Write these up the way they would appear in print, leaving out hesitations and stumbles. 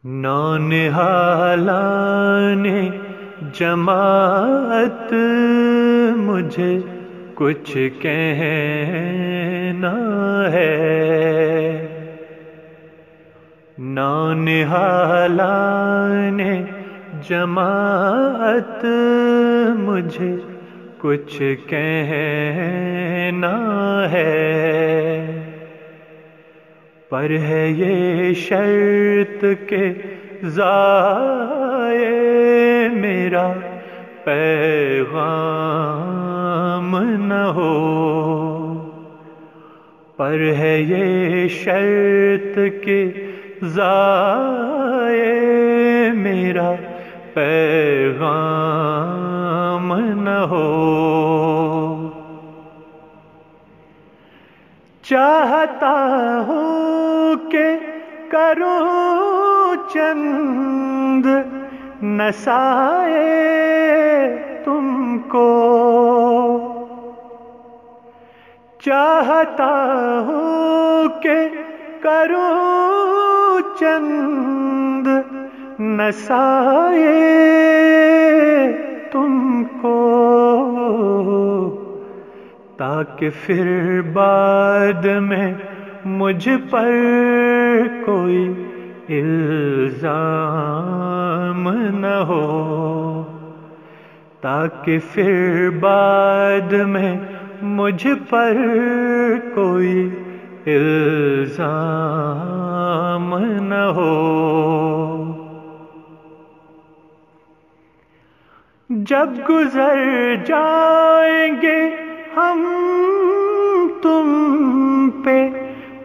نونہالان جماعت مجھے کچھ کہنا ہے، نونہالان جماعت مجھے کچھ کہنا ہے، پر ہے یہ شرط کہ ضائع میرا پیغام نہ ہو، پر ہے یہ شرط کہ ضائع میرا پیغام نہ ہو۔ چاہتا ہوں کہ کروں چند نصائح تم کو، چاہتا ہوں کہ کروں چند نصائح تم کو، تاکہ پھر بعد میں مجھ پر کوئی الزام نہ ہو، تاکہ پھر بعد میں مجھ پر کوئی الزام نہ ہو۔ جب گزر جائیں گے ہم تم پہ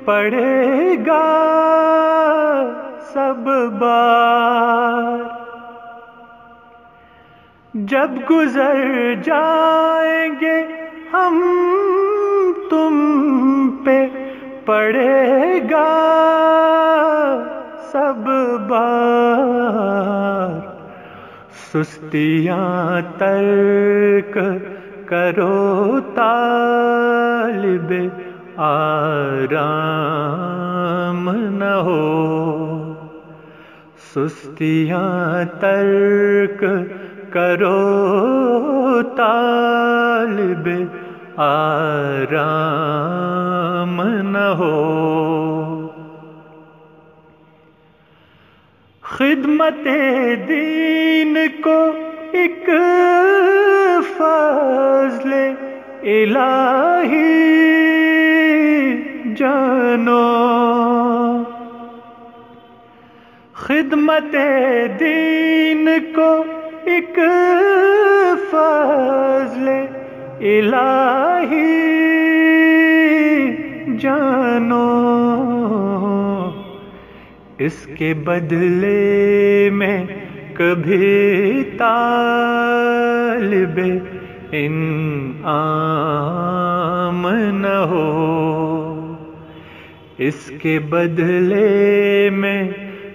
پڑے گا سب بار، جب گزر جائیں گے ہم تم پہ پڑے گا سب بار، سستیاں ترک کرو طالب آرام نہ ہو، سستیاں ترک کرو طالب آرام نہ ہو۔ خدمت دین کو ایک فضل الہی جانو، خدمت دین کو ایک فضل الہی جانو، اس کے بدلے میں کبھی طالب انعام نہ ہو، اس کے بدلے میں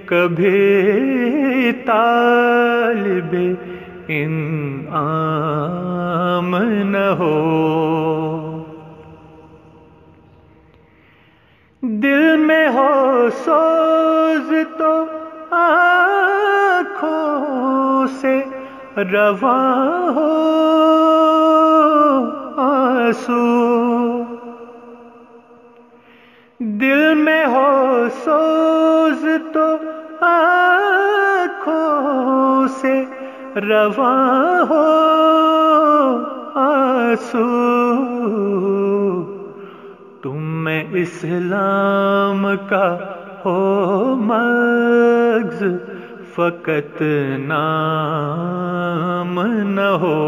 کبھی طالب انعام نہ ہو۔ دل میں ہو سوز تو آنکھوں سے رواں ہو آنسو، دل میں ہو سوز تو آنکھوں سے رواں ہو آنسو، تم میں اسلام کا ہو مغز فقط نام نہ ہو،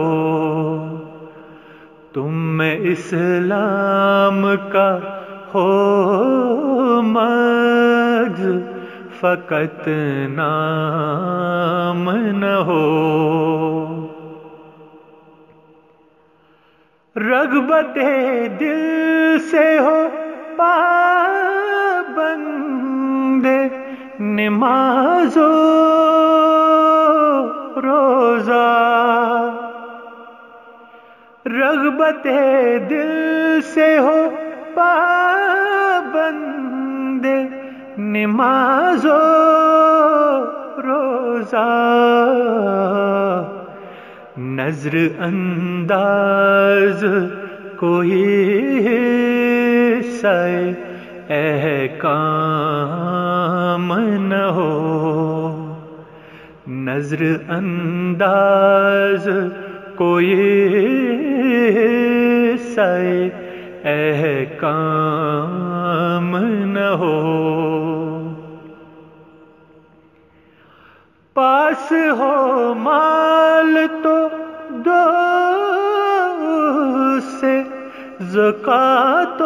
تم میں اسلام کا ہو مغز فقط نام نہ ہو۔ رغبت دل سے ہو پابند نماز و روزہ، رغبت دل سے ہو پابند نماز و روزہ نظر انداز کوئی حصہ احکام نہ ہو، نظر انداز کوئی حصہ احکام نہ ہو۔ پاس ہو مال تو دو سے زکوٰۃ و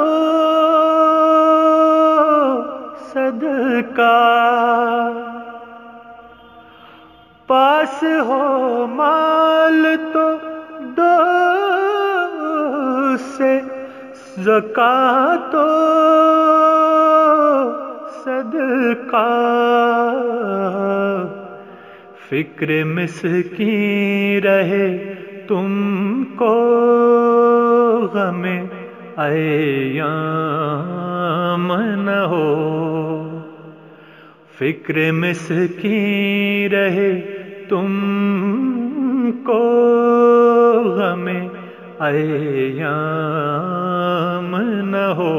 صدقہ، پاس ہو مال تو دو سے زکوٰۃ و صدقہ، فکر مسکین رہے تم کو غم ایام نہ ہو، فکر مسکین رہے تم کو غم ایام نہ ہو۔